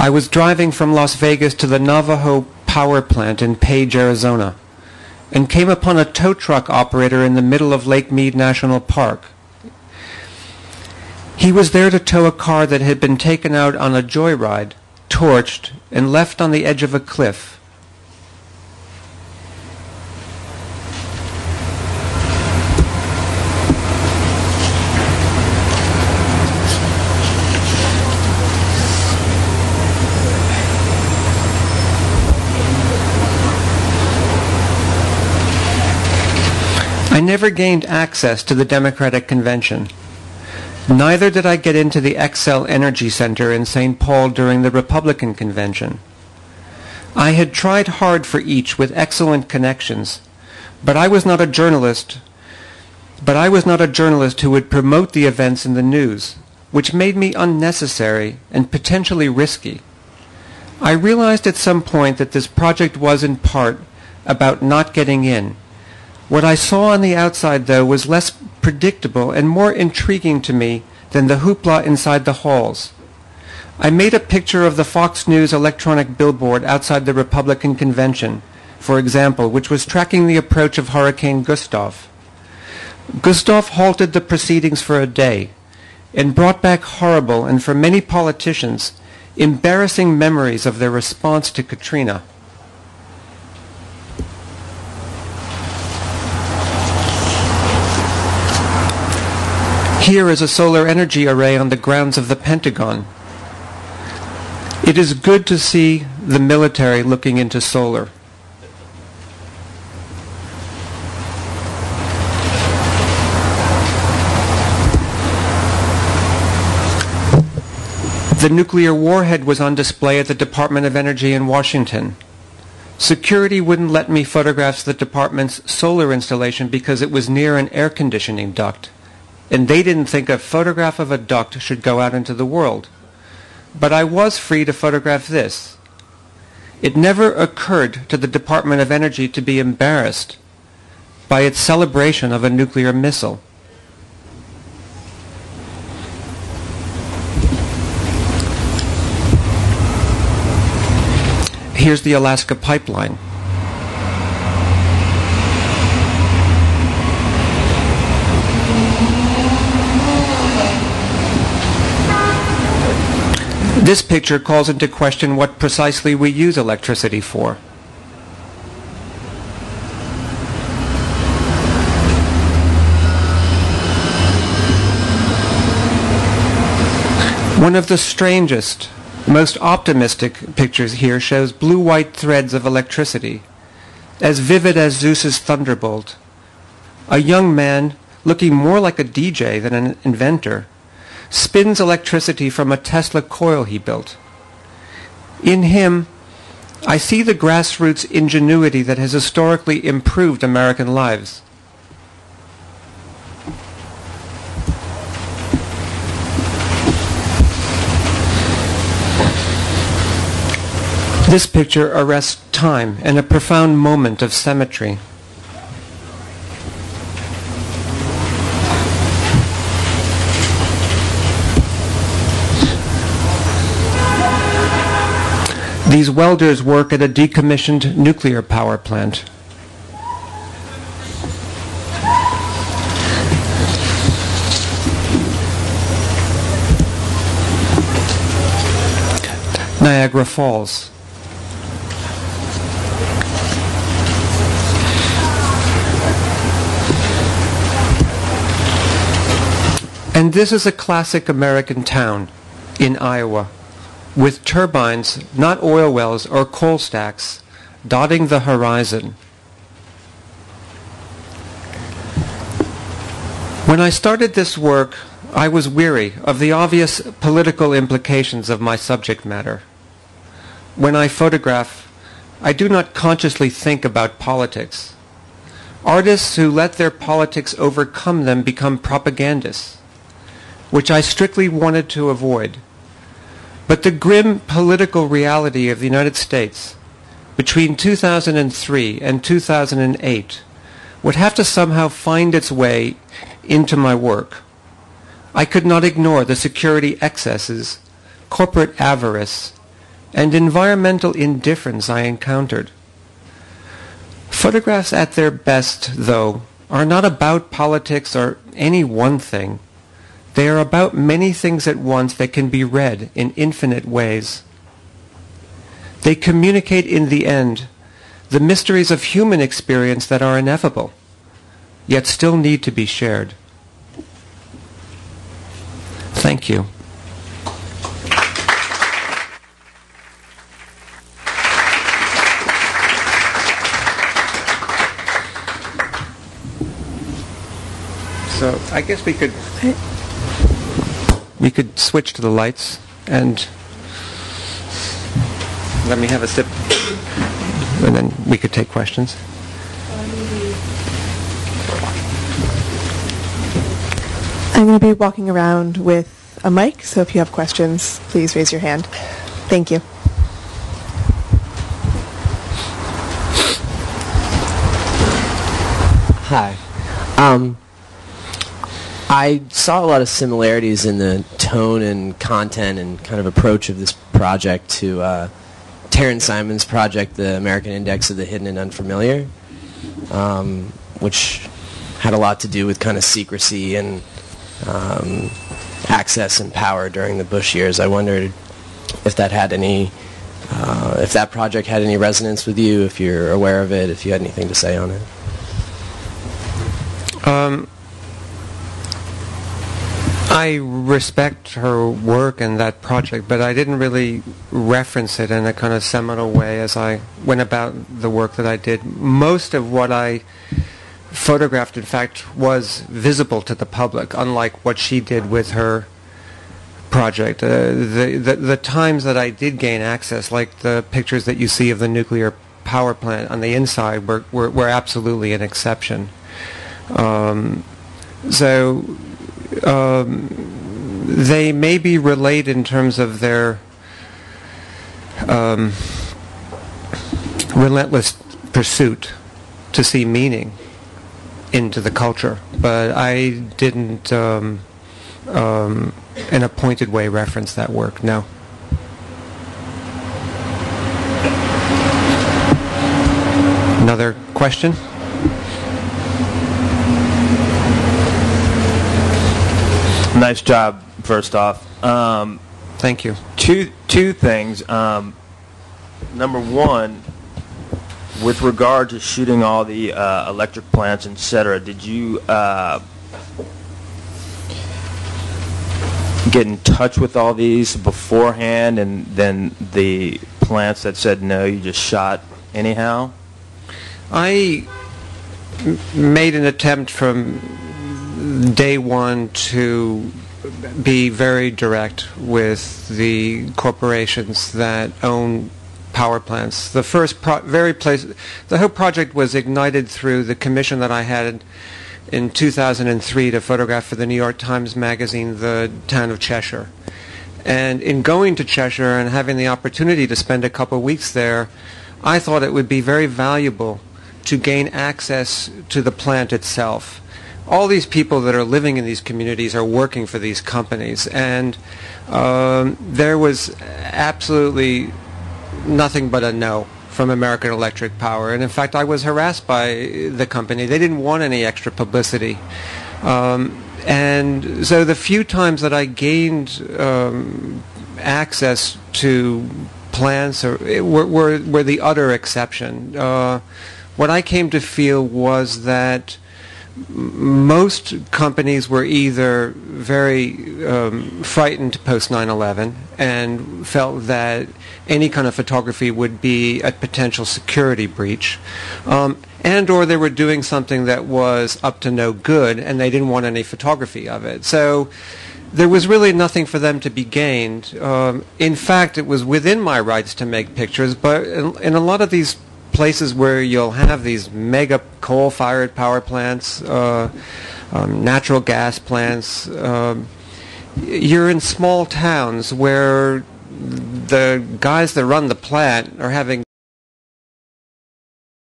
I was driving from Las Vegas to the Navajo power plant in Page, Arizona, and came upon a tow truck operator in the middle of Lake Mead National Park. He was there to tow a car that had been taken out on a joyride, torched, and left on the edge of a cliff. I never gained access to the Democratic Convention. Neither did I get into the Xcel Energy Center in St. Paul during the Republican Convention. I had tried hard for each with excellent connections, but I was not a journalist who would promote the events in the news, which made me unnecessary and potentially risky. I realized at some point that this project was in part about not getting in. What I saw on the outside, though, was less predictable and more intriguing to me than the hoopla inside the halls. I made a picture of the Fox News electronic billboard outside the Republican Convention, for example, which was tracking the approach of Hurricane Gustav. Gustav halted the proceedings for a day and brought back horrible and, for many politicians, embarrassing memories of their response to Katrina. Here is a solar energy array on the grounds of the Pentagon. It is good to see the military looking into solar. The nuclear warhead was on display at the Department of Energy in Washington. Security wouldn't let me photograph the department's solar installation because it was near an air conditioning duct, and they didn't think a photograph of a duct should go out into the world. But I was free to photograph this. It never occurred to the Department of Energy to be embarrassed by its celebration of a nuclear missile. Here's the Alaska pipeline. This picture calls into question what precisely we use electricity for. One of the strangest, most optimistic pictures here shows blue-white threads of electricity, as vivid as Zeus's thunderbolt. A young man, looking more like a DJ than an inventor, spins electricity from a Tesla coil he built. In him, I see the grassroots ingenuity that has historically improved American lives. This picture arrests time and a profound moment of symmetry. These welders work at a decommissioned nuclear power plant. Niagara Falls. And this is a classic American town in Iowa, with turbines, not oil wells or coal stacks, dotting the horizon. When I started this work, I was weary of the obvious political implications of my subject matter. When I photograph, I do not consciously think about politics. Artists who let their politics overcome them become propagandists, which I strictly wanted to avoid. But the grim political reality of the United States between 2003 and 2008 would have to somehow find its way into my work. I could not ignore the security excesses, corporate avarice, and environmental indifference I encountered. Photographs at their best, though, are not about politics or any one thing. They are about many things at once that can be read in infinite ways. They communicate in the end the mysteries of human experience that are ineffable, yet still need to be shared. Thank you. So I guess we could switch to the lights and let me have a sip, and then we could take questions. I'm going to be walking around with a mic, so if you have questions, please raise your hand. Thank you. Hi. I saw a lot of similarities in the tone and content and kind of approach of this project to Terrence Simon's project, the American Index of the Hidden and Unfamiliar, which had a lot to do with kind of secrecy and access and power during the Bush years. I wondered if that had any, if that project had any resonance with you, if you're aware of it, if you had anything to say on it. I respect her work and that project, but I didn't really reference it in a kind of seminal way as I went about the work that I did. Most of what I photographed, in fact, was visible to the public, unlike what she did with her project. The times that I did gain access, like the pictures that you see of the nuclear power plant on the inside, were absolutely an exception. They maybe relate in terms of their relentless pursuit to see meaning into the culture, but I didn't in a pointed way reference that work, no. Another question? Nice job, first off. Thank you. Two things. Number one, with regard to shooting all the electric plants, etc., did you get in touch with all these beforehand, and then the plants that said no, you just shot anyhow? I made an attempt from day one to be very direct with the corporations that own power plants. The first the whole project was ignited through the commission that I had in 2003 to photograph for the New York Times Magazine the town of Cheshire. And in going to Cheshire and having the opportunity to spend a couple of weeks there, I thought it would be very valuable to gain access to the plant itself. All these people that are living in these communities are working for these companies, and there was absolutely nothing but a no from American Electric Power. And in fact, I was harassed by the company. They didn't want any extra publicity. And so the few times that I gained access to plants were the utter exception. What I came to feel was that most companies were either very frightened post 9/11 and felt that any kind of photography would be a potential security breach, and or they were doing something that was up to no good and they didn't want any photography of it. So there was really nothing for them to be gained. In fact, it was within my rights to make pictures, but in a lot of these places where you'll have these mega coal-fired power plants, natural gas plants, you're in small towns where the guys that run the plant are having